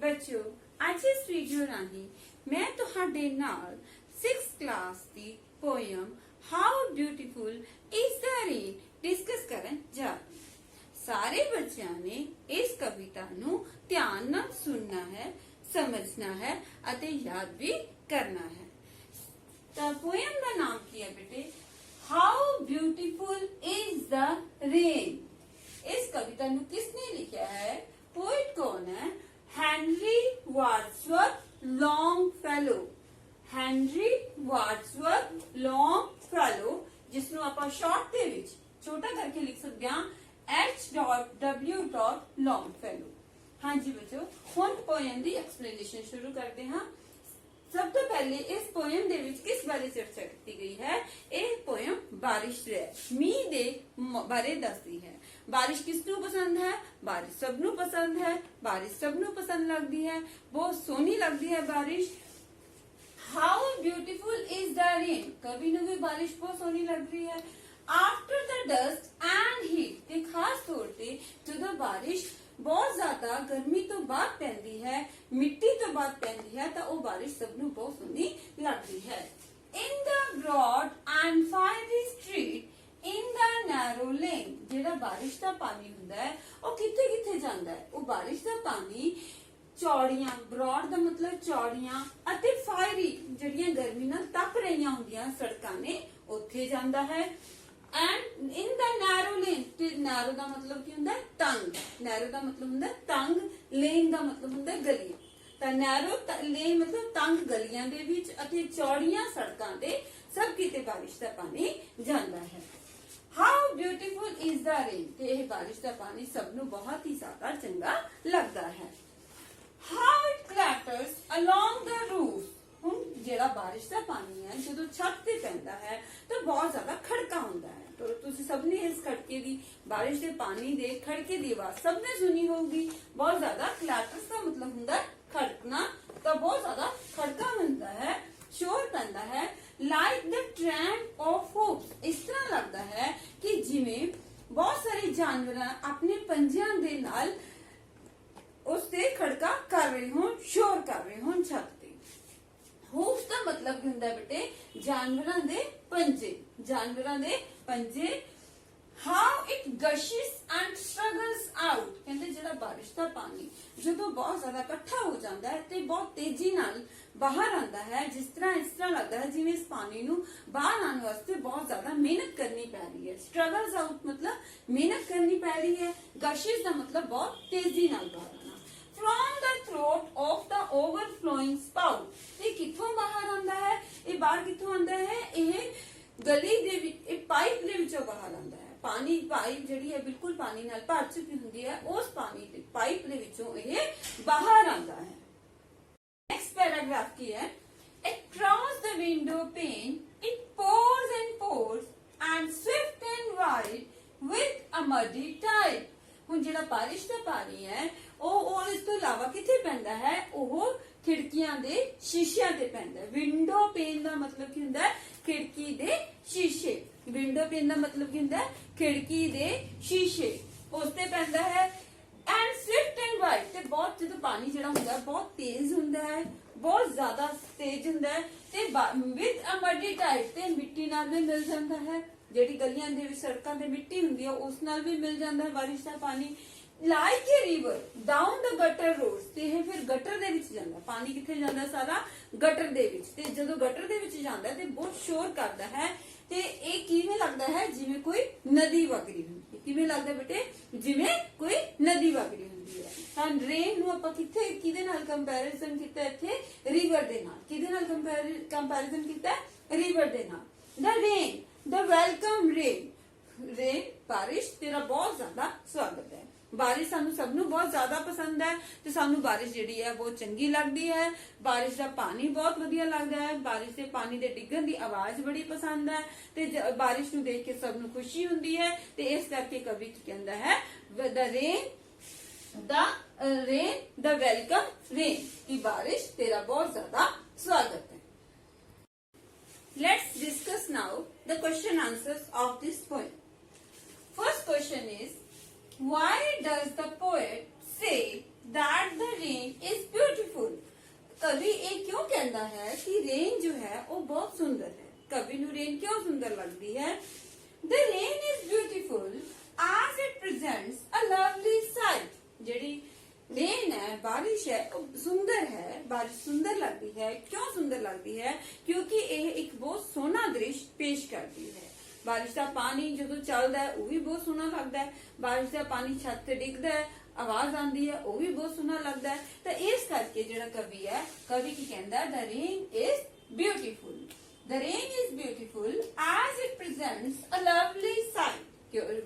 ਬੱਚਿਓ ਅੱਜ ਇਸ ਵੀਡੀਓ ਰਾਹੀਂ ਮੈਂ ਤੁਹਾਡੇ ਨਾਲ 6th class the poem how beautiful is the rain discuss ਕਰਨ ਜਾ ਰਹੀ ਹਾਂ। ਸਾਰੇ ਬੱਚਿਆਂ ਨੇ ਇਸ ਕਵਿਤਾ ਨੂੰ ਧਿਆਨ ਨਾਲ ਸੁਣਨਾ ਹੈ, ਸਮਝਣਾ ਹੈ ਅਤੇ ਯਾਦ ਵੀ ਕਰਨਾ ਹੈ। ਤਾਂ ਪੋਇਮ ਦਾ ਨਾਮ ਕੀ ਹੈ ਬੇਟੇ? How beautiful is the rain. इस कविता ਨੂੰ किसने लिखा है? पोइट कौन है? Henry Wadsworth Longfellow. Henry Wadsworth Longfellow, जिसਨੂੰ ਆਪਾਂ ਸ਼ਾਰਟ ਦੇ ਵਿੱਚ ਛੋਟਾ ਕਰਕੇ ਲਿਖ ਸਕਦੇ ਹਾਂ H.W. Longfellow। ਹਾਂਜੀ ਬੱਚੋ, ਹੁਣ ਪੋਇਮ ਦੀ ਐਕਸਪਲੇਨੇਸ਼ਨ ਸ਼ੁਰੂ ਕਰਦੇ ਹਾਂ। ਸਭ ਤੋਂ ਪਹਿਲੇ ਇਸ ਪੋਇਮ ਦੇ ਵਿੱਚ ਕਿਸ ਬਾਰੇ ਚਰਚਾ ਕੀਤੀ ਗਈ ਹੈ? ਇਹ ਪੋਇਮ ਬਾਰਿਸ਼ ਦੇ ਮੀਂਹ ਦੇ ਬਾਰੇ ਦੱਸਦੀ ਹੈ। ਬਾਰਿਸ਼ ਕਿਸ ਨੂੰ ਪਸੰਦ ਹੈ? ਬਾਰਿਸ਼ ਸਭ ਨੂੰ ਪਸੰਦ ਹੈ। ਬਾਰਿਸ਼ ਸਭ ਨੂੰ ਪਸੰਦ ਲੱਗਦੀ ਹੈ, ਬਹੁਤ ਸੋਹਣੀ ਲੱਗਦੀ ਹੈ ਬਾਰਿਸ਼। How beautiful is the rain, ਕਵੀ ਨੂੰ ਵੀ ਬਾਰਿਸ਼ ਬਹੁਤ ਸੋਹਣੀ ਲੱਗ ਰਹੀ ਹੈ। After the dust and heat, ਤੇ ਖਾਸ ਤੌਰ ਤੇ ਜਦੋਂ ਬਾਰਿਸ਼ ਬਹੁਤ ਜ਼ਿਆਦਾ ਗਰਮੀ ਤੋਂ ਬਾਅਦ ਪੈਂਦੀ ਹੈ, ਮਿੱਟੀ ਤੋਂ ਬਾਅਦ ਪੈਂਦੀ ਹੈ, ਤਾਂ ਉਹ ਬਾਰਿਸ਼ ਸਭ ਨੂੰ ਬਹੁਤ ਸੋਹਣੀ ਲੱਗਦੀ ਹੈ। In the broad and fiery street in the narrow lane, ਜਿਹੜਾ ਬਾਰਿਸ਼ ਦਾ ਪਾਣੀ ਹੁੰਦਾ ਹੈ ਉਹ ਕਿੱਥੇ ਕਿੱਥੇ ਜਾਂਦਾ ਹੈ? ਉਹ ਬਾਰਿਸ਼ ਦਾ ਪਾਣੀ ਚੌੜੀਆਂ, ਬ੍ਰੌਡ ਦਾ ਮਤਲਬ ਚੌੜੀਆਂ, ਅਤੇ ਫਾਇਰੀ ਜਿਹੜੀਆਂ ਗਰਮੀ ਨਾਲ ਤਪ ਰਹੀਆਂ ਹੁੰਦੀਆਂ ਸੜਕਾਂ ਨੇ, ਉੱਥੇ ਜਾਂਦਾ ਹੈ। And in the narrow lane, ਤੇ ਨੈਰੋ ਦਾ ਮਤਲਬ ਕੀ ਹੁੰਦਾ? ਤੰਗ। ਨੈਰੋ ਦਾ ਮਤਲਬ ਹੁੰਦਾ ਤੰਗ, ਲੇਨ ਦਾ ਮਤਲਬ ਹੁੰਦਾ ਗਲੀਆਂ। ਤਾਂ ਨੈਰੋ ਲੇਨ ਮਤਲਬ ਤੰਗ ਗਲੀਆਂ ਦੇ ਵਿੱਚ ਅਤੇ ਚੌੜੀਆਂ ਸੜਕਾਂ ਤੇ ਸਭ ਕਿਤੇ ਬਾਰਿਸ਼ ਦਾ ਪਾਣੀ ਜਾਂਦਾ ਹੈ। How beautiful is the rain, ਤੇ ਇਹ ਬਾਰਿਸ਼ ਦਾ ਪਾਣੀ ਸਭ ਨੂੰ ਬਹੁਤ ਹੀ ਜ਼ਿਆਦਾ ਚੰਗਾ ਲੱਗਦਾ ਹੈ। How it clatters along the roof, ਹੁਣ ਜਿਹੜਾ ਬਾਰਿਸ਼ ਦਾ ਪਾਣੀ ਹੈ ਜਦੋਂ ਛੱਤ ਤੇ ਪੈਂਦਾ ਹੈ ਤਾਂ ਬਹੁਤ ਜ਼ਿਆਦਾ ਖੜਕਾ ਹੁੰਦਾ ਹੈ। ਤੁਸੀਂ ਸਭ ਨੇ ਇਸ ਖੜਕੇ ਦੀ, ਬਾਰਿਸ਼ ਦੇ ਪਾਣੀ ਦੇ ਖੜਕੇ ਦੀ ਆਵਾਜ਼ ਸਭ ਨੇ ਸੁਣੀ ਹੋਊਗੀ। ਬਹੁਤ ਜ਼ਿਆਦਾ ਕਲੈਟਰਸ ਦਾ ਮਤਲਬ ਹੁੰਦਾ ਖੜਕਣਾ, ਤਾਂ ਬਹੁਤ ਜ਼ਿਆਦਾ ਖੜਕਾ ਹੁੰਦਾ ਹੈ, ਸ਼ੋਰ ਪੈਂਦਾ ਹੈ। ਲਾਈਕ ਦ ਟ੍ਰੈਂਪ ਆਫ ਹੂਪਸ, ਇਸ ਤਰ੍ਹਾਂ ਲੱਗਦਾ ਹੈ ਕਿ ਜਿਵੇਂ ਬਹੁਤ ਸਾਰੇ ਜਾਨਵਰ ਆਪਣੇ ਪੰਜਿਆਂ ਦੇ ਨਾਲ ਉਸ ਤੇ ਖੜਕਾ ਕਰ ਰਹੇ ਹੋਣ, ਸ਼ੋਰ ਕਰ ਰਹੇ ਹੋਣ ਛੱਤ ਤੇ। ਹੂਪਸ ਦਾ ਮਤਲਬ ਕੀ ਹੁੰਦਾ ਬੇਟੇ? ਜਾਨਵਰਾਂ ਦੇ ਪੰਜੇ, ਜਾਨਵਰਾਂ ਦੇ ਪੰਜੇ। How it gushes and struggles out, ਕਹਿੰਦੇ ਜਿਹੜਾ ਬਾਰਿਸ਼ ਦਾ ਪਾਣੀ ਜਦੋਂ ਬਹੁਤ ਜ਼ਿਆਦਾ ਇਕੱਠਾ ਹੋ ਜਾਂਦਾ ਹੈ ਤੇ ਬਹੁਤ ਤੇਜ਼ੀ ਨਾਲ ਬਾਹਰ ਆਉਂਦਾ ਹੈ, ਇਸ ਤਰ੍ਹਾਂ ਲੱਗਦਾ ਹੈ ਜਿਵੇਂ ਇਸ ਪਾਣੀ ਨੂੰ ਬਾਹਰ ਆਉਣ ਵਾਸਤੇ ਬਹੁਤ ਜ਼ਿਆਦਾ ਮਿਹਨਤ ਕਰਨੀ ਪੈ ਰਹੀ ਹੈ। ਸਟਰਗਲਸ ਆਊਟ ਮਤਲਬ ਮਿਹਨਤ ਕਰਨੀ ਪੈ ਰਹੀ ਹੈ। ਗਸ਼ਿਸ ਦਾ ਮਤਲਬ ਬਹੁਤ ਤੇਜ਼ੀ ਨਾਲ ਬਾਹਰ ਆਉਣਾ। From the throat of the overflowing spout, ਇਹ ਕਿੱਥੋਂ ਬਾਹਰ ਆਉਂਦਾ ਹੈ? ਇਹ ਬਾਹਰ ਕਿੱਥੋਂ ਆਉਂਦਾ ਹੈ? ਇਹ ਗਲੀ ਦੇ ਵਿੱਚ, ਇਹ ਪਾਈਪ ਦੇ ਵਿੱਚੋਂ ਬਾਹਰ ਆਉਂਦਾ ਹੈ। ਪਾਣੀ ਪਾਈਪ ਜਿਹੜੀ ਹੈ ਬਿਲਕੁਲ ਪਾਣੀ ਨਾਲ ਭਰ ਚੁੱਕੀ ਹੁੰਦੀ ਹੈ, ਉਸ ਪਾਣੀ ਦੇ ਪਾਈਪ ਦੇ ਵਿੱਚੋਂ ਇਹ ਬਾਹਰ ਆਉਂਦਾ ਹੈ। ਨੈਕਸਟ ਪੈਰਾਗ੍ਰਾਫ ਕੀ ਹੈ? Across the window pane it pours and pours and swift and wide with a muddy tide, ਹੁਣ ਜਿਹੜਾ ਬਾਰਿਸ਼ ਦਾ ਪਾਣੀ ਹੈ ਉਹ ਇਸ ਤੋਂ ਇਲਾਵਾ ਕਿੱਥੇ ਪੈਂਦਾ ਹੈ? ਉਹ ਖਿੜਕੀਆਂ ਦੇ ਸ਼ੀਸ਼ਿਆਂ ਤੇ ਪੈਂਦਾ ਹੈ। ਵਿੰਡੋ ਪੇਨ ਦਾ ਮਤਲਬ ਕੀ ਹੁੰਦਾ? ਖਿੜਕੀ ਦੇ ਸ਼ੀਸ਼ੇ। ਵਿੰਡੋ ਪੇਨ ਦਾ ਮਤਲਬ ਕੀ ਹੁੰਦਾ? ਖਿੜਕੀ ਦੇ ਸ਼ੀਸ਼ੇ, ਉਸ ਤੇ ਪੈਂਦਾ ਹੈ। ਐਂਡ ਸਵਿਫਟ ਐਂਡ ਵਾਈਡ, ਤੇ ਬਹੁਤ ਜਦੋਂ ਪਾਣੀ ਜਿਹੜਾ ਹੁੰਦਾ ਬਹੁਤ ਤੇਜ਼ ਹੁੰਦਾ ਹੈ, ਬਹੁਤ ਜ਼ਿਆਦਾ ਤੇਜ਼ ਹੁੰਦਾ ਹੈ, ਤੇ ਵਿਦ ਅ ਮਡੀ ਟਾਈਡ, ਤੇ ਮਿੱਟੀ ਨਾਲ ਵੀ ਮਿਲ ਜਾਂਦਾ ਹੈ। ਜਿਹੜੀ ਗਲੀਆਂ ਦੇ ਵਿੱਚ ਸੜਕਾਂ ਤੇ ਮਿੱਟੀ ਹੁੰਦੀ ਹੈ ਉਸ ਨਾਲ ਵੀ ਮਿਲ ਜਾਂਦਾ ਹੈ ਬਾਰਿਸ਼ ਦਾ ਪਾਣੀ। ਲਾਈਕ ਏ ਰਿਵਰ ਡਾਊਨ ਦ ਗਟਰ ਰੋਡਸ, ਤੇ ਇਹ ਫਿਰ ਗਟਰ ਦੇ ਵਿੱਚ ਜਾਂਦਾ। ਪਾਣੀ ਕਿੱਥੇ ਜਾਂਦਾ? ਸਾਰਾ ਗਟਰ ਦੇ ਵਿੱਚ। ਤੇ ਜਦੋਂ ਗਟਰ ਦੇ ਵਿੱਚ ਜਾਂਦਾ ਤੇ ਬਹੁਤ ਸ਼ੋਰ ਕਰਦਾ ਹੈ, ਤੇ ਇਹ ਕਿਵੇਂ ਲੱਗਦਾ ਹੈ? ਜਿਵੇਂ ਕੋਈ ਨਦੀ ਵਗ ਰਹੀ ਹੁੰਦੀ ਹੈ। ਕਿਵੇਂ ਲੱਗਦਾ ਬੇਟੇ? ਜਿਵੇਂ ਕੋਈ ਨਦੀ ਵਗ ਰਹੀ ਹੁੰਦੀ ਹੈ। ਤਾਂ ਰੇਨ ਨੂੰ ਆਪਾਂ ਕਿਹਦੇ ਨਾਲ ਕੰਪੈਰੀਜ਼ਨ ਕੀਤਾ? ਇੱਥੇ ਰਿਵਰ ਦੇ ਨਾਲ। ਕਿਹਦੇ ਨਾਲ ਕੰਪੈਰੀਜ਼ਨ ਕੀਤਾ? ਰਿਵਰ ਦੇ ਨਾਲ। ਦ ਰੇਨ, ਦ ਵੈਲਕਮ ਰੇਨ, ਰੇਨ ਬਾਰਿਸ਼ ਤੇਰਾ ਬਹੁਤ ਜ਼ਿਆਦਾ ਸਵਾਗਤ ਹੈ। ਬਾਰਿਸ਼ ਸਾਨੂੰ ਸਭ ਨੂੰ ਬਹੁਤ ਜ਼ਿਆਦਾ ਪਸੰਦ ਹੈ, ਤੇ ਸਾਨੂੰ ਬਾਰਿਸ਼ ਜਿਹੜੀ ਹੈ ਬਹੁਤ ਚੰਗੀ ਲੱਗਦੀ ਹੈ। ਬਾਰਿਸ਼ ਦਾ ਪਾਣੀ ਬਹੁਤ ਵਧੀਆ ਲੱਗਦਾ ਹੈ। ਬਾਰਿਸ਼ ਦੇ ਪਾਣੀ ਦੇ ਡਿੱਗਣ ਦੀ ਆਵਾਜ਼ ਬੜੀ ਪਸੰਦ ਹੈ, ਤੇ ਬਾਰਿਸ਼ ਨੂੰ ਦੇਖ ਕੇ ਸਭ ਨੂੰ ਖੁਸ਼ੀ ਹੁੰਦੀ ਹੈ। ਤੇ ਇਸ ਕਰਕੇ ਕਵੀ ਕੀ ਕਹਿੰਦਾ ਹੈ? ਦ ਰੇਨ ਦ ਵੈਲਕਮ ਰੇਨ, ਕਿ ਬਾਰਿਸ਼ ਤੇਰਾ ਬਹੁਤ ਜ਼ਿਆਦਾ ਸਵਾਗਤ ਹੈ। Let's discuss now the question answers of this poem. First question is, why does the poet say that the rain is beautiful? है कि रेन जो है वो बहुत सुंदर है। कवि नू रेन क्यों सुंदर लगती है? The rain is beautiful as it presents a lovely sight। ਜਿਹੜੀ रेन है, बारिश है, वो सुंदर है। बारिश सुंदर लगती है। क्यों सुंदर लगती है? क्योंकि ये एक बहुत सोहना दृश्य पेश करती है। बारिश का पानी जो चलता है वो भी बहुत सोहना लगता है। बारिश का पानी छत से डिगदा है, आवाज आती है, वो भी बहुत सोहना लगता है। तो इस करके जो कवि है, कवि की कहता है the rain is beautiful. The rain is beautiful as it presents a lovely sight.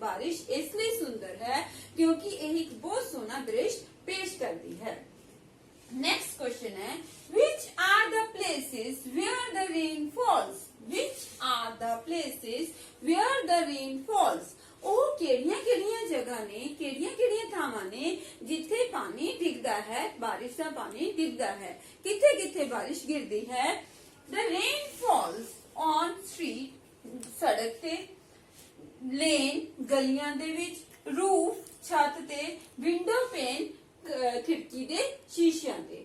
बारिश इसलिए सुंदर है क्योंकि एक बहुत सोहना दृश्य पेश करती है। नेक्स्ट क्वेश्चन है which are the places where the rain falls? Which are the places where the rain falls? ਉਹ ਕਿਹੜੀਆਂ ਜਗ੍ਹਾ ਨੇ, ਕਿਹੜੀਆਂ ਥਾਵਾਂ ਨੇ ਜਿੱਥੇ ਪਾਣੀ ਡਿੱਗਦਾ ਹੈ, ਬਾਰਿਸ਼ ਦਾ ਪਾਣੀ ਡਿੱਗਦਾ ਹੈ। ਕਿੱਥੇ ਬਾਰਿਸ਼ ਗਿਰਦੀ ਹੈ? The rain falls on street, ਸੜਕ ਤੇ, ਲੇਨ, ਗਲੀਆਂ ਦੇ ਵਿੱਚ, ਰੂਫ, ਛੱਤ ਤੇ, ਵਿੰਡੋ ਪੇਨ, ਖਿੜਕੀ ਦੇ ਸ਼ੀਸ਼ਿਆਂ ਤੇ।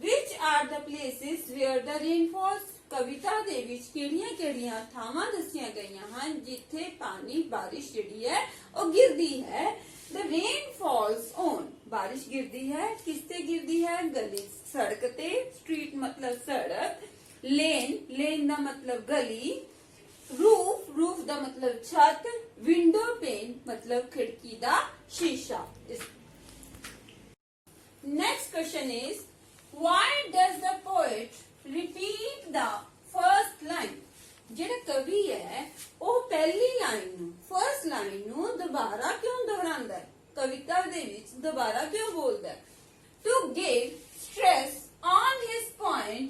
which are the places where the rain falls? ਕਵਿਤਾ ਦੇ ਵਿੱਚ ਕਿਹੜੀਆਂ ਥਾਵਾਂ ਦੱਸੀਆਂ ਗਈਆਂ ਹਨ ਜਿੱਥੇ ਪਾਣੀ, ਬਾਰਿਸ਼ ਜਿਹੜੀ ਹੈ ਉਹ ਗਿਰਦੀ ਹੈ। the rain falls on, ਬਾਰਿਸ਼ ਗਿਰਦੀ ਹੈ, ਕਿਸ ਤੇ ਗਿਰਦੀ ਹੈ? ਗਲੀ, ਸੜਕ ਤੇ, ਸਟਰੀਟ ਮਤਲਬ ਸੜਕ, ਲੇਨ ਦਾ ਮਤਲਬ ਗਲੀ, रूफ ਦਾ मतलब छत, विंडो पेन मतलब खिड़की ਦਾ शीशा। Next question is why does the poet repeat the first line? ਜਿਹੜਾ ਕਵੀ ਹੈ ਉਹ ਪਹਿਲੀ ਲਾਈਨ ਨੂੰ, ਫਰਸਟ ਲਾਈਨ ਨੂੰ ਦੁਬਾਰਾ ਕਿਉਂ ਦੁਹਰਾਉਂਦਾ ਹੈ? ਕਵਿਤਾ ਦੇ ਵਿੱਚ ਦੁਬਾਰਾ ਕਿਉਂ ਬੋਲਦਾ ਹੈ? To give stress on his point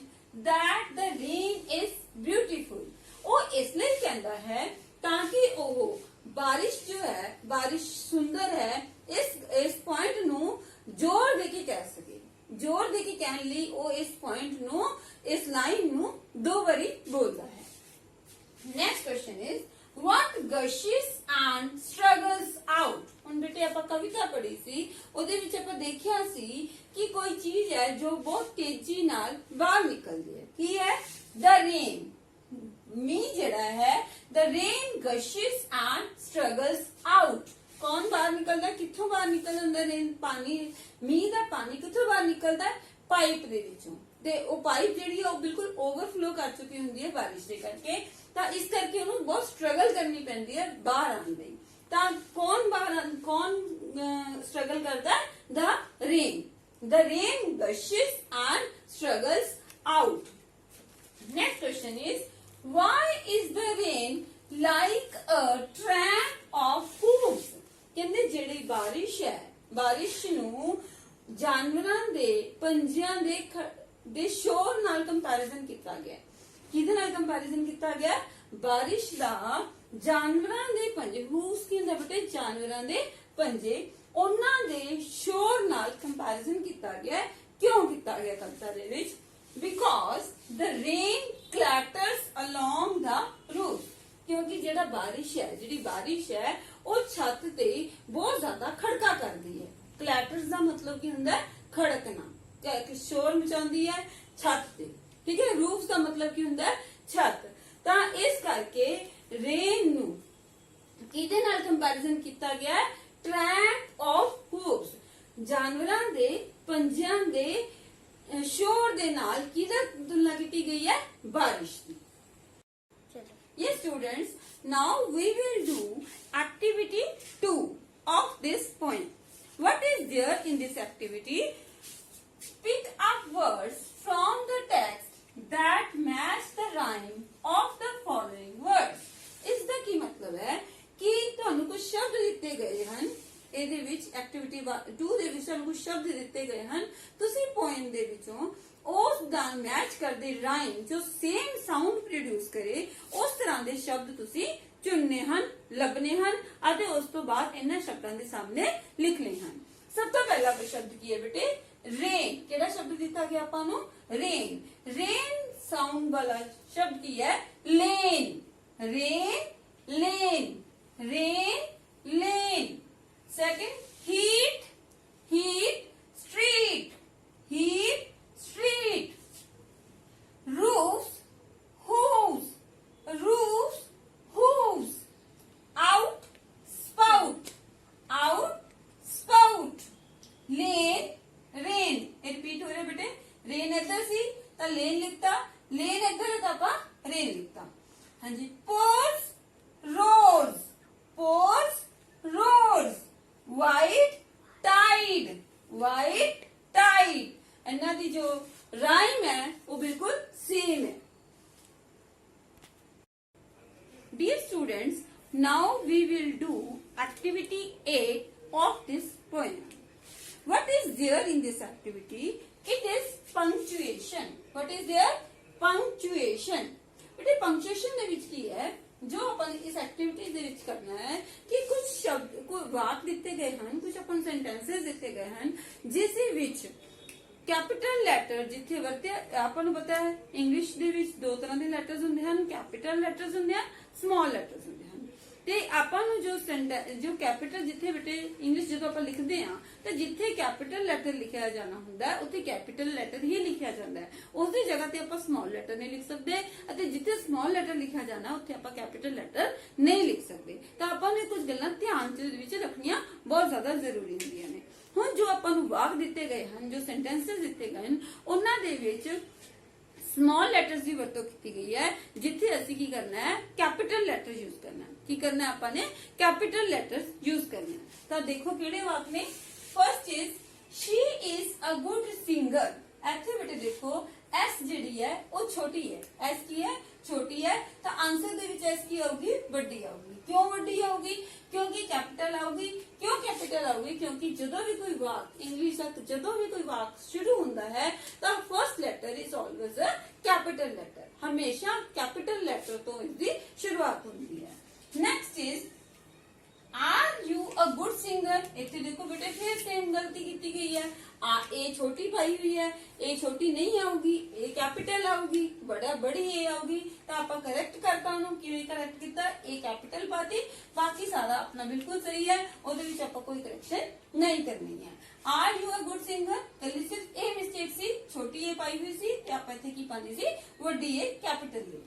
that the rain is beautiful। ਉਹ ਇਸ ਲਈ ਕਹਿੰਦਾ ਹੈ ਤਾਂ ਕਿ ਉਹ ਬਾਰਿਸ਼ ਜੋ ਹੈ, ਬਾਰਿਸ਼ ਸੁੰਦਰ ਹੈ, ਇਸ ਪੁਆਇੰਟ ਨੂੰ ਜ਼ੋਰ ਦੇ ਕੇ ਕਹਿ ਸਕੇ। ਜ਼ੋਰ ਦੇ ਕੇ ਕਹਿਣ ਲਈ ਉਹ ਇਸ ਪੁਆਇੰਟ ਨੂੰ, ਇਸ ਲਾਈਨ ਨੂੰ 2 ਵਾਰੀ ਬੋਲਦਾ ਹੈ। Next question is what gushes and struggles out? ਹੁਣ ਬੇਟੇ ਆਪਾਂ ਕਵਿਤਾ ਪੜ੍ਹੀ ਸੀ, ਉਹਦੇ ਵਿੱਚ ਆਪਾਂ ਦੇਖਿਆ ਸੀ ਕਿ ਕੋਈ ਚੀਜ਼ ਹੈ ਜੋ ਬਹੁਤ ਤੇਜ਼ੀ ਨਾਲ ਬਾਹਰ ਨਿਕਲਦੀ ਹੈ। ਕੀ ਹੈ? the rain। ਮੀਂਹ ਜਿਹੜਾ ਹੈ the rain gushes and struggles out। ਕੌਣ ਬਾਹਰ ਨਿਕਲਦਾ? ਕਿੱਥੋਂ ਬਾਹਰ ਨਿਕਲ ਜਾਂਦਾ ਰੇਨ? ਪਾਣੀ, ਮੀਂਹ ਦਾ ਪਾਣੀ ਕਿੱਥੋਂ ਬਾਹਰ ਨਿਕਲਦਾ? ਪਾਈਪ ਦੇ ਵਿੱਚੋਂ। ਤੇ ਉਹ ਪਾਈਪ ਜਿਹੜੀ ਹੈ ਉਹ ਬਿਲਕੁਲ ਓਵਰਫਲੋ ਕਰ ਚੁੱਕੀ ਹੁੰਦੀ ਹੈ ਬਾਰਿਸ਼ ਦੇ ਕਰਕੇ, ਤਾਂ ਇਸ ਕਰਕੇ ਉਹਨੂੰ ਬਹੁਤ ਸਟਰਗਲ ਕਰਨੀ ਪੈਂਦੀ ਹੈ ਬਾਹਰ ਆਉਣ ਲਈ। ਤਾਂ ਕੌਣ ਸਟਰਗਲ ਕਰਦਾ? the rain gushes and struggles out। next question is why is the rain like a track of hooves? ਕਹਿੰਦੇ ਜਿਹੜੀ ਬਾਰਿਸ਼ ਹੈ, ਬਾਰਿਸ਼ ਨੂੰ ਜਾਨਵਰਾਂ ਦੇ ਪੰਜਿਆਂ ਦੇ ਸ਼ੋਰ ਨਾਲ ਕੰਪੈਰੀਜ਼ਨ ਕੀਤਾ ਗਿਆ। ਕਿਹਦੇ ਨਾਲ ਕੰਪੈਰੀਜ਼ਨ ਕੀਤਾ ਗਿਆ? ਬਾਰਿਸ਼ ਦਾ ਜਾਨਵਰਾਂ ਦੇ ਪੰਜੇ, ਹੂਵਸ ਕੀ ਹੁੰਦਾ ਬੇਟੇ? ਜਾਨਵਰਾਂ ਦੇ ਪੰਜੇ, ਉਹਨਾਂ ਦੇ ਸ਼ੋਰ ਨਾਲ ਕੰਪੈਰੀਜ਼ਨ ਕੀਤਾ ਗਿਆ। ਕਿਉਂ ਕੀਤਾ ਗਿਆ ਕਵਿਤਾ ਦੇ ਵਿੱਚ? because the rain clatters along the roof। ਕਿਉਂਕਿ ਜਿਹੜਾ ਬਾਰਿਸ਼ ਹੈ, ਜਿਹੜੀ ਬਾਰਿਸ਼ ਹੈ ਉਹ ਛੱਤ ਤੇ ਬਹੁਤ ਜ਼ਿਆਦਾ ਖੜਕਾ ਕਰਦੀ ਹੈ। ਕਲੈਟਰਸ ਦਾ ਮਤਲਬ ਕੀ ਹੁੰਦਾ? ਖੜਕਣਾ, ਸ਼ੋਰ ਮਚਾਉਂਦੀ ਹੈ ਛੱਤ ਤੇ। ਠੀਕ ਹੈ। ਰੂਫ ਦਾ ਮਤਲਬ ਕੀ ਹੁੰਦਾ? ਛੱਤ। ਤਾਂ ਇਸ ਕਰਕੇ ਰੇਨ ਨੂੰ ਕਿਹਦੇ ਨਾਲ ਕੰਪੈਰੀਜ਼ਨ ਕੀਤਾ ਗਿਆ? ਟਰੈਕ ਆਫ ਹੂਵਸ, ਜਾਨਵਰਾਂ ਦੇ ਪੰਜਿਆਂ ਦੇ ਸ਼ੋਰ ਦੇ ਨਾਲ ਕਿਹਦਾ ਤੁਲਨਾ ਕੀਤੀ ਗਈ ਹੈ? ਬਾਰਿਸ਼ ਦੀ। Yes students, now we will do activity 2 of this poem. What is there in this activity? Pick up words from the text that match the rhyme of the following words। ਇਸ ਦਾ ਕੀ ਮਤਲਬ ਹੈ ਕਿ ਤੁਹਾਨੂੰ ਕੁਝ ਸ਼ਬਦ ਦਿੱਤੇ ਗਏ ਹਨ। ਇਹਦੇ ਵਿੱਚ ਐਕਟੀਵਿਟੀ 2 ਦੇ ਵਿੱਚ ਤੁਹਾਨੂੰ ਕੁਝ ਸ਼ਬਦ ਦਿੱਤੇ ਗਏ ਹਨ। ਤੁਸੀਂ ਪੋਇਮ ਦੇ ਵਿੱਚੋਂ ਉਸ ਦਾ ਮੈਚ ਕਰਦੇ ਰਾਈਮ ਜੋ ਸੇਮ ਸਾਊਂਡ ਪ੍ਰੋਡਿਊਸ ਕਰੇ ਉਸ ਤਰ੍ਹਾਂ ਦੇ ਸ਼ਬਦ ਤੁਸੀਂ ਚੁਣਨੇ ਹਨ, ਲੱਭਣੇ ਹਨ ਅਤੇ ਉਸ ਤੋਂ ਬਾਅਦ ਇਹਨਾਂ ਸ਼ਬਦਾਂ ਦੇ ਸਾਹਮਣੇ ਲਿਖਣੇ ਹਨ। ਸਭ ਤੋਂ ਪਹਿਲਾ ਸ਼ਬਦ ਕੀ ਹੈ ਬੇਟੇ? ਰੇਨ। ਕਿਹੜਾ ਸ਼ਬਦ ਦਿੱਤਾ ਗਿਆ ਆਪਾਂ ਨੂੰ? ਰੇਨ। ਰੇਨ ਸਾਊਂਡ ਵਾਲਾ ਸ਼ਬਦ ਕੀ ਹੈ? Lane. Rain, lane, rain, lane. Second, heat, street, heat, street, white tight. इन्हां दी जो राइम है वो बिल्कुल सेम है। Dear students, now we will do activity 8 of this poem. What is there in this activity? It is punctuation. What is there? Punctuation. बेटे punctuation ਦੇ ਵਿੱਚ ਕੀ ਹੈ जो अपन इस एक्टिविटी ਦੇ ਵਿੱਚ करना है कि कुछ शब्द कोई वाक दिते गए हैं, कुछ अपन सेंटेंसेस दिते गए हैं जिस ਵਿੱਚ कैपिटल लैटर जिथे वरते आपन पता है इंग्लिश ਦੇ ਵਿੱਚ दो तरह ਦੇ ਲੈਟਰਸ ਹੁੰਦੇ ਹਨ, कैपिटल ਲੈਟਰਸ ਹੁੰਦੇ ਹਨ, स्मॉल ਲੈਟਰਸ ਹੁੰਦੇ ਹਨ। ਤੇ ਆਪਾਂ ਨੂੰ ਜੋ ਕੈਪੀਟਲ ਜਿੱਥੇ ਬੇਟੇ ਇੰਗਲਿਸ਼ ਜਦੋਂ ਆਪਾਂ ਲਿਖਦੇ ਆ ਤੇ ਜਿੱਥੇ ਕੈਪੀਟਲ ਲੈਟਰ ਲਿਖਿਆ ਜਾਣਾ ਹੁੰਦਾ ਉੱਥੇ ਕੈਪੀਟਲ ਲੈਟਰ ਹੀ ਲਿਖਿਆ ਜਾਂਦਾ ਹੈ। ਉਸ ਦੀ ਜਗ੍ਹਾ ਤੇ ਆਪਾਂ ਸਮਾਲ ਲੈਟਰ ਨਹੀਂ ਲਿਖ ਸਕਦੇ ਅਤੇ ਜਿੱਥੇ ਸਮਾਲ ਲੈਟਰ ਲਿਖਿਆ ਜਾਣਾ ਉੱਥੇ ਆਪਾਂ ਕੈਪੀਟਲ ਲੈਟਰ ਨਹੀਂ ਲਿਖ ਸਕਦੇ। ਤਾਂ ਆਪਾਂ ਨੂੰ ਕੁਝ ਗੱਲਾਂ ਧਿਆਨ ਦੇ ਵਿੱਚ ਰੱਖਣੀਆਂ ਬਹੁਤ ਜ਼ਿਆਦਾ ਜ਼ਰੂਰੀ ਹੁੰਦੀਆਂ ਨੇ। ਹੁਣ ਜੋ ਆਪਾਂ ਨੂੰ ਵਾਕ ਦਿੱਤੇ ਗਏ ਹਨ, ਜੋ ਸੈਂਟੈਂਸਸ ਦਿੱਤੇ ਗਏ ਹਨ, ਉਹਨਾਂ ਦੇ ਵਿੱਚ स्मॉल ਲੈਟਰਸ ਦੀ ਵਰਤੋਂ ਕੀਤੀ ਗਈ ਹੈ ਜਿੱਥੇ ਅਸੀਂ ਕੀ ਕਰਨਾ ਹੈ ਕੈਪੀਟਲ ਲੈਟਰ ਯੂਜ਼ ਕਰਨਾ ਹੈ। ਕੀ ਕਰਨਾ ਹੈ ਆਪਾਂ ਨੇ ਕੈਪੀਟਲ ਲੈਟਰਸ ਯੂਜ਼ ਕਰਨੇ ਹੈ। ਤਾਂ ਦੇਖੋ ਕਿਹੜੇ ਵਾਕ ਨੇ। First is she is a good singer. ਇੱਥੇ ਬੇਟੇ ਦੇਖੋ ਐਸ ਜਿਹੜੀ ਹੈ ਉਹ ਛੋਟੀ ਹੈ। ਐਸ ਕੀ ਹੈ ਛੋਟੀ ਹੈ ਤਾਂ ਆਨਸਰ ਦੇ ਵਿੱਚ ਐਸ ਕੀ ਆਊਗੀ ਵੱਡੀ ਆਊਗੀ। क्यों ਵੱਡੀ ਆਊਗੀ क्योंकि कैपिटल आऊगी। क्यों कैपिटल आऊगी क्योंकि ਜਦੋਂ ਵੀ ਕੋਈ ਵਾਕ ਇੰਗਲਿਸ਼ ਦਾ ਜਦੋਂ ਵੀ ਕੋਈ ਵਾਕ ਸ਼ੁਰੂ ਹੁੰਦਾ ਹੈ ਤਾਂ first letter is always a capital letter. ਹਮੇਸ਼ਾ ਕੈਪੀਟਲ ਲੈਟਰ ਤੋਂ ਇਸ ਦੀ ਸ਼ੁਰੂਆਤ ਹੁੰਦੀ ਹੈ। Next is are you a good singer. इतने देखो बेटे फिर सेम गलती की गई है। ए छोटी पाई हुई है, ए छोटी नहीं आऊगी, ए कैपिटल आऊगी, बड़ा बड़ी ए आऊगी। तो आप करेक्ट करता हूं कि करेक्ट किया ए कैपिटल पाती, बाकी सारा अपना बिल्कुल सही है। ਉਹਦੇ ਵਿੱਚ ਆਪਾਂ कोई करेक्शन नहीं करनी है। Are you a good singer कल सिर्फ ए मिस्टेक सी छोटी ए पाई हुई सी ते आप इत्थे की पानी सी ਵੱਡੀ ए कैपिटल ली।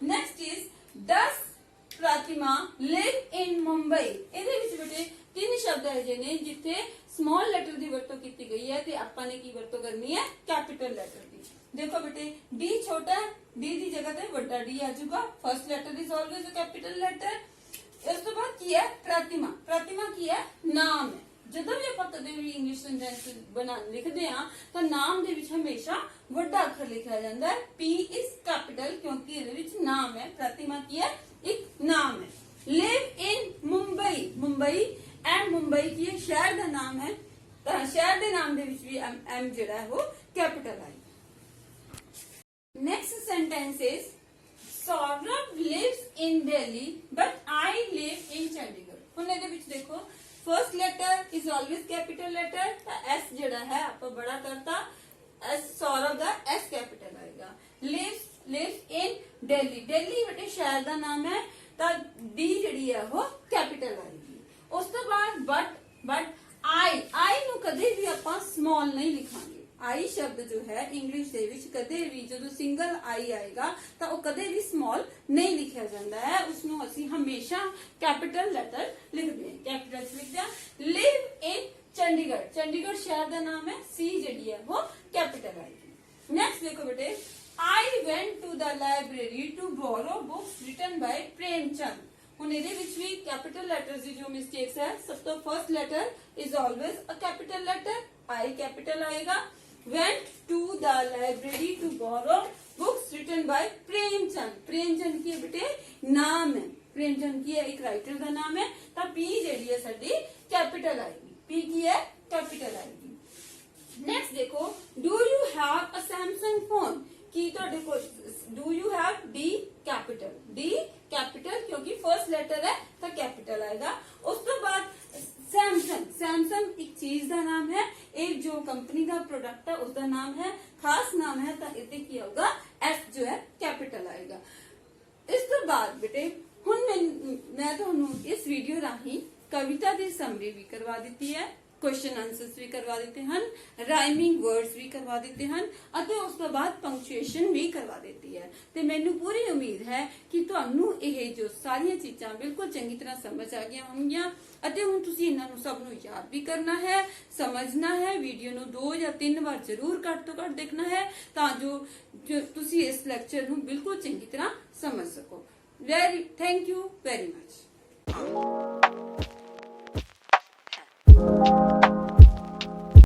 Next is does Pratima live in Mumbai. ਇਹਦੇ ਵਿੱਚ ਬੇਟੇ ਤਿੰਨ ਸ਼ਬਦ ਹੈ ਨੇ ਜਿੱਥੇ ਸਮਾਲ ਲੈਟਰ ਦੀ ਵਰਤੋਂ ਕੀਤੀ ਗਈ ਹੈ ਤੇ ਆਪਾਂ ਨੇ ਕੀ ਵਰਤੋਂ ਕਰਨੀ ਹੈ ਕੈਪੀਟਲ ਲੈਟਰ ਦੀ। ਦੇਖੋ ਬੇਟੇ ਡੀ ਛੋਟਾ ਹੈ, ਡੀ ਦੀ ਜਗ੍ਹਾ ਤੇ ਵੱਡਾ ਡੀ ਆ ਜਾਊਗਾ। First letter is always a capital letter. ਇਸ ਤੋਂ ਬਾਅਦ ਕੀ ਹੈ प्रतिमा। प्रतिमा ਕੀ ਹੈ ਨਾਮ ਹੈ। ਜਦੋਂ ਵੀ ਆਪਾਂ ਕਦੇ ਵੀ ਇੰਗਲਿਸ਼ ਸੈਂਟੈਂਸ ਲਿਖਦੇ ਆ ਤਾਂ ਨਾਮ ਦੇ ਵਿੱਚ ਹਮੇਸ਼ਾ ਵੱਡਾ ਅੱਖਰ ਲਿਖਿਆ ਜਾਂਦਾ ਹੈ। ਪੀ ਇਜ਼ ਕੈਪੀਟਲ ਕਿਉਂਕਿ ਇਹਦੇ ਵਿੱਚ ਨਾਮ ਹੈ। प्रतिमा ਕੀ ਹੈ एक नाम है। Live in Mumbai. Mumbai and Mumbai की शहर का नाम है। शहर के नाम दे विच भी एम जिहड़ा है वो capital I. Next sentence is Saurabh lives in Delhi but I live in Chandigarh. हुण इहदे विच देखो first letter is always capital letter तो एस जिहड़ा है आप बड़ा करता एस सौरभ का एस कैपिटल आएगा। Lives lives in Delhi. Delhi बेटे शहर का नाम है तो डी जिहड़ी है वो कैपिटल आएगी। उस तो बाद बट आई आई नू कदे भी आपां स्मॉल नहीं लिखांगे। आई शब्द जो है इंग्लिश दे विच कदे भी जो सिंगल आई आएगा तो वो कदे भी स्मॉल नहीं लिखा जाता है। उसनू असी हमेशा कैपिटल लेटर लिखते हैं। कैपिटल लिखते हैं। Live in Chandigarh. चंडीगढ़ शहर का नाम है। सी जिहड़ी है वो कैपिटल आएगी। नेक्स्ट देखो बेटे I went to the library to borrow books written by Premchand। ਹੁਣ ਇਹਦੇ ਵਿੱਚ ਵੀ ਕੈਪੀਟਲ ਲੈਟਰਸ ਦੀ ਜੋ ਮਿਸਟੇਕਸ ਹੈ ਸਭ ਤੋਂ first letter is always a capital letter. I capital ਆਏਗਾ। went to the library to borrow books written by Premchand। Premchand की बेटे नाम है। प्रेमचंद की है एक राइटर का नाम है तो पी ਜਿਹੜੀ ਹੈ ਸਾਡੀ कैपिटल आएगी। पी की है कैपिटल आएगी। नेक्स्ट देखो do you have a Samsung phone। की ਤੁਹਾਡੇ ਕੋਲ do you have D capital क्योंकि फर्स्ट लेटर है तो कैपिटल आएगा। उस तो बाद सैमसंग। सैमसंग एक चीज का नाम है, एक जो कंपनी का प्रोडक्ट है उसका नाम है, खास नाम है तो इतने किया होगा एस जो है कैपिटल आएगा। इस तो बाद बेटे हुण मैं तुहानू इस वीडियो राही कविता की समरी भी करवा दी है, क्वेश्चन आंसर्स भी करवा देते हैं, राइमिंग वर्ड्स भी करवा देते हैं ਅਤੇ ਉਸ ਤੋਂ ਬਾਅਦ ਪੰਕਚੁਏਸ਼ਨ ਵੀ ਕਰਵਾ ਦਿੱਤੀ ਹੈ। ਤੇ ਮੈਨੂੰ ਪੂਰੀ ਉਮੀਦ ਹੈ ਕਿ ਤੁਹਾਨੂੰ ਇਹ ਜੋ ਸਾਰੀਆਂ ਚੀਜ਼ਾਂ ਬਿਲਕੁਲ ਚੰਗੀ ਤਰ੍ਹਾਂ ਸਮਝ ਆ ਗਈਆਂ ਹੋਣਗੀਆਂ ਅਤੇ ਹੁਣ ਤੁਸੀਂ ਇਹਨਾਂ ਨੂੰ ਸਭ ਨੂੰ ਯਾਦ ਵੀ ਕਰਨਾ ਹੈ, ਸਮਝਣਾ ਹੈ। ਵੀਡੀਓ ਨੂੰ 2 ਜਾਂ 3 ਵਾਰ ਜ਼ਰੂਰ ਘੱਟ ਤੋਂ ਘੱਟ ਦੇਖਣਾ ਹੈ ਤਾਂ ਜੋ ਤੁਸੀਂ ਇਸ ਲੈਕਚਰ ਨੂੰ ਬਿਲਕੁਲ ਚੰਗੀ ਤਰ੍ਹਾਂ ਸਮਝ ਸਕੋ। Thank you very much.